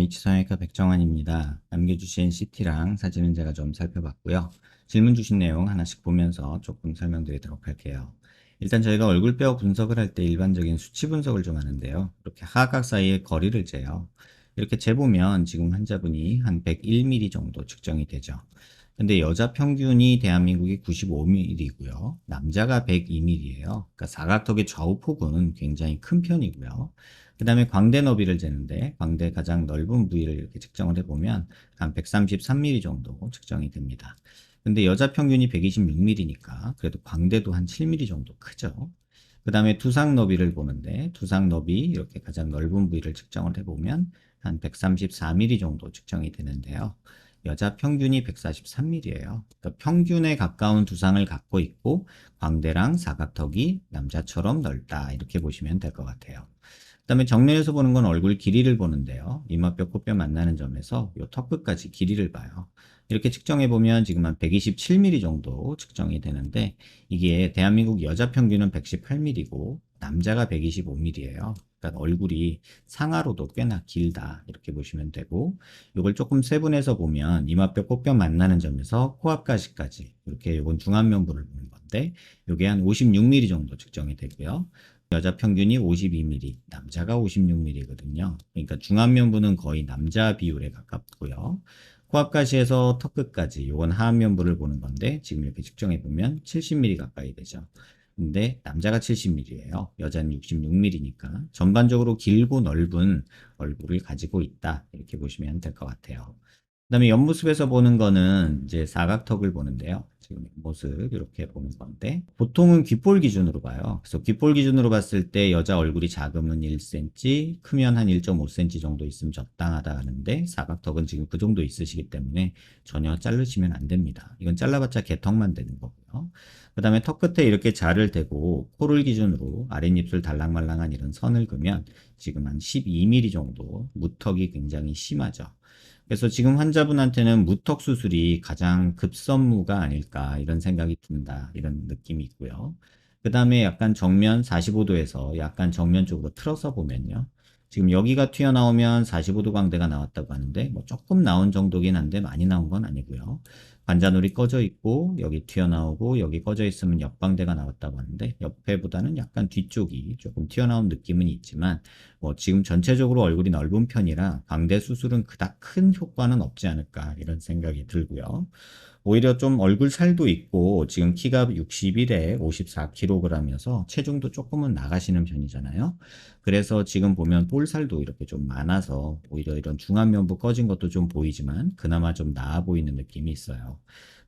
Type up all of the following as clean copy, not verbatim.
H성형외과 백정환입니다. 남겨주신 CT랑 사진은 제가 좀 살펴봤고요. 질문 주신 내용 하나씩 보면서 조금 설명드리도록 할게요. 일단 저희가 얼굴뼈 분석을 할 때 일반적인 수치 분석을 좀 하는데요. 이렇게 하각 사이의 거리를 재요. 이렇게 재보면 지금 환자분이 한 101mm 정도 측정이 되죠. 근데 여자 평균이 대한민국이 95mm이고요. 남자가 102mm예요. 그러니까 사각턱의 좌우폭은 굉장히 큰 편이고요. 그 다음에 광대 너비를 재는데 광대 가장 넓은 부위를 이렇게 측정을 해보면 한 133mm 정도 측정이 됩니다. 근데 여자 평균이 126mm니까 그래도 광대도 한 7mm 정도 크죠. 그 다음에 두상 너비를 보는데 두상 너비 이렇게 가장 넓은 부위를 측정을 해보면 한 134mm 정도 측정이 되는데요. 여자 평균이 143mm예요. 그러니까 평균에 가까운 두상을 갖고 있고 광대랑 사각턱이 남자처럼 넓다 이렇게 보시면 될 것 같아요. 그 다음에 정면에서 보는 건 얼굴 길이를 보는데요. 이마뼈, 코뼈 만나는 점에서 이 턱 끝까지 길이를 봐요. 이렇게 측정해 보면 지금 한 127mm 정도 측정이 되는데 이게 대한민국 여자 평균은 118mm고 남자가 125mm예요. 그러니까 얼굴이 상하로도 꽤나 길다 이렇게 보시면 되고 이걸 조금 세분해서 보면 이마뼈, 코뼈 만나는 점에서 코앞가시까지 이렇게 이건 중안면부를 보는 건데 이게 한 56mm 정도 측정이 되고요. 여자 평균이 52mm, 남자가 56mm거든요. 그러니까 중안면부는 거의 남자 비율에 가깝고요. 코앞가시에서 턱끝까지 요건 하안면부를 보는 건데 지금 이렇게 측정해 보면 70mm 가까이 되죠. 근데 남자가 70mm예요. 여자는 66mm니까 전반적으로 길고 넓은 얼굴을 가지고 있다. 이렇게 보시면 될 것 같아요. 그다음에 옆모습에서 보는 거는 이제 사각턱을 보는데요. 지금 옆모습 이렇게 보는 건데 보통은 귓볼 기준으로 봐요. 그래서 귓볼 기준으로 봤을 때 여자 얼굴이 작으면 1cm, 크면 한 1.5cm 정도 있으면 적당하다 하는데 사각턱은 지금 그 정도 있으시기 때문에 전혀 자르시면 안 됩니다. 이건 잘라봤자 개턱만 되는 거고요. 그 다음에 턱 끝에 이렇게 자를 대고 코를 기준으로 아랫입술 달랑말랑한 이런 선을 그면 지금 한 12mm 정도 무턱이 굉장히 심하죠. 그래서 지금 환자분한테는 무턱 수술이 가장 급선무가 아닐까 이런 생각이 든다. 이런 느낌이 있고요. 그 다음에 약간 정면 45도에서 약간 정면 쪽으로 틀어서 보면요. 지금 여기가 튀어나오면 45도 광대가 나왔다고 하는데 뭐 조금 나온 정도긴 한데 많이 나온 건 아니고요. 관자놀이 꺼져 있고 여기 튀어나오고 여기 꺼져 있으면 옆광대가 나왔다고 하는데 옆에보다는 약간 뒤쪽이 조금 튀어나온 느낌은 있지만 뭐 지금 전체적으로 얼굴이 넓은 편이라 광대 수술은 그닥 큰 효과는 없지 않을까 이런 생각이 들고요. 오히려 좀 얼굴 살도 있고 지금 키가 61에 54kg이어서 체중도 조금은 나가시는 편이잖아요. 그래서 지금 보면 볼살도 이렇게 좀 많아서 오히려 이런 중안면부 꺼진 것도 좀 보이지만 그나마 좀 나아 보이는 느낌이 있어요.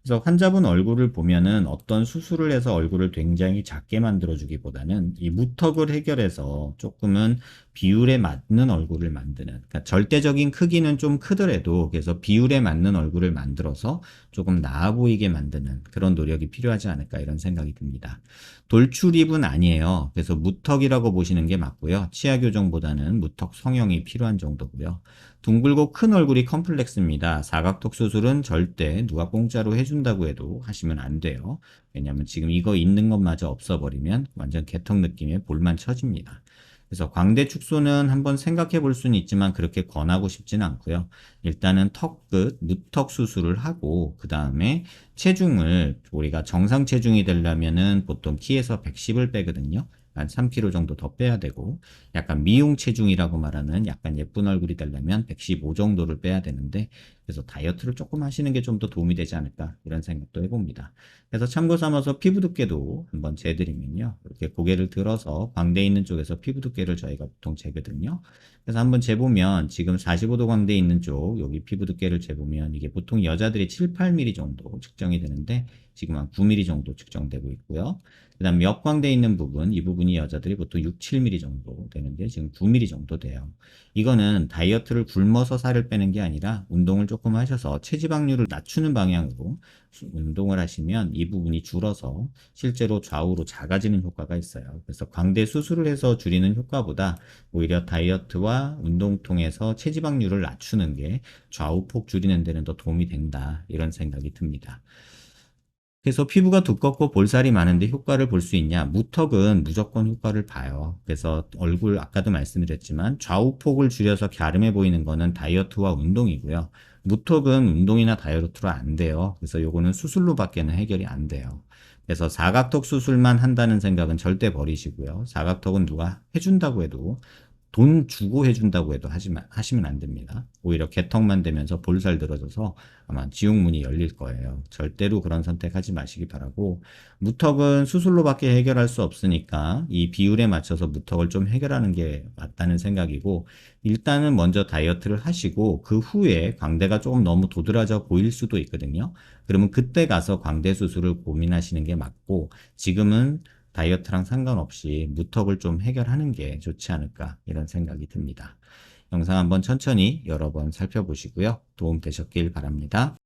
그래서 환자분 얼굴을 보면은 어떤 수술을 해서 얼굴을 굉장히 작게 만들어주기보다는 이 무턱을 해결해서 조금은 비율에 맞는 얼굴을 만드는, 그러니까 절대적인 크기는 좀 크더라도 그래서 비율에 맞는 얼굴을 만들어서 조금 나아 보이게 만드는 그런 노력이 필요하지 않을까 이런 생각이 듭니다. 돌출입은 아니에요. 그래서 무턱이라고 보시는 게 맞고요. 치아 교정보다는 무턱 성형이 필요한 정도고요. 둥글고 큰 얼굴이 컴플렉스입니다. 사각턱 수술은 절대 누가 공짜로 해준다고 해도 하시면 안 돼요. 왜냐하면 지금 이거 있는 것마저 없어버리면 완전 개턱 느낌의 볼만 쳐집니다. 그래서 광대 축소는 한번 생각해 볼 수는 있지만 그렇게 권하고 싶지는 않고요. 일단은 턱 끝, 무턱 수술을 하고 그 다음에 체중을 우리가 정상 체중이 되려면은 보통 키에서 110을 빼거든요. 한 3kg 정도 더 빼야 되고 약간 미용 체중이라고 말하는 약간 예쁜 얼굴이 되려면 115 정도를 빼야 되는데 그래서 다이어트를 조금 하시는 게 좀 더 도움이 되지 않을까 이런 생각도 해봅니다. 그래서 참고 삼아서 피부 두께도 한번 재드리면요. 이렇게 고개를 들어서 광대 있는 쪽에서 피부 두께를 저희가 보통 재거든요. 그래서 한번 재보면 지금 45도 광대 있는 쪽 여기 피부 두께를 재보면 이게 보통 여자들이 7, 8mm 정도 측정이 되는데 지금 한 9mm 정도 측정되고 있고요. 그 다음 역광대 있는 부분, 이 부분이 여자들이 보통 6, 7mm 정도 되는데 지금 9mm 정도 돼요. 이거는 다이어트를 굶어서 살을 빼는 게 아니라 운동을 조금 하셔서 체지방률을 낮추는 방향으로 운동을 하시면 이 부분이 줄어서 실제로 좌우로 작아지는 효과가 있어요. 그래서 광대 수술을 해서 줄이는 효과보다 오히려 다이어트와 운동 통해서 체지방률을 낮추는 게 좌우폭 줄이는 데는 더 도움이 된다. 이런 생각이 듭니다. 그래서 피부가 두껍고 볼살이 많은데 효과를 볼 수 있냐? 무턱은 무조건 효과를 봐요. 그래서 얼굴 아까도 말씀드렸지만 좌우폭을 줄여서 갸름해 보이는 거는 다이어트와 운동이고요. 무턱은 운동이나 다이어트로 안 돼요. 그래서 요거는 수술로밖에는 해결이 안 돼요. 그래서 사각턱 수술만 한다는 생각은 절대 버리시고요. 사각턱은 누가 해준다고 해도 돈 주고 해준다고 해도 하시면 안 됩니다. 오히려 개턱만 되면서 볼살 들어져서 아마 지옥문이 열릴 거예요. 절대로 그런 선택하지 마시기 바라고, 무턱은 수술로밖에 해결할 수 없으니까 이 비율에 맞춰서 무턱을 좀 해결하는 게 맞다는 생각이고, 일단은 먼저 다이어트를 하시고 그 후에 광대가 조금 너무 도드라져 보일 수도 있거든요. 그러면 그때 가서 광대 수술을 고민하시는 게 맞고, 지금은 다이어트랑 상관없이 무턱을 좀 해결하는 게 좋지 않을까 이런 생각이 듭니다. 영상 한번 천천히 여러 번 살펴보시고요. 도움 되셨길 바랍니다.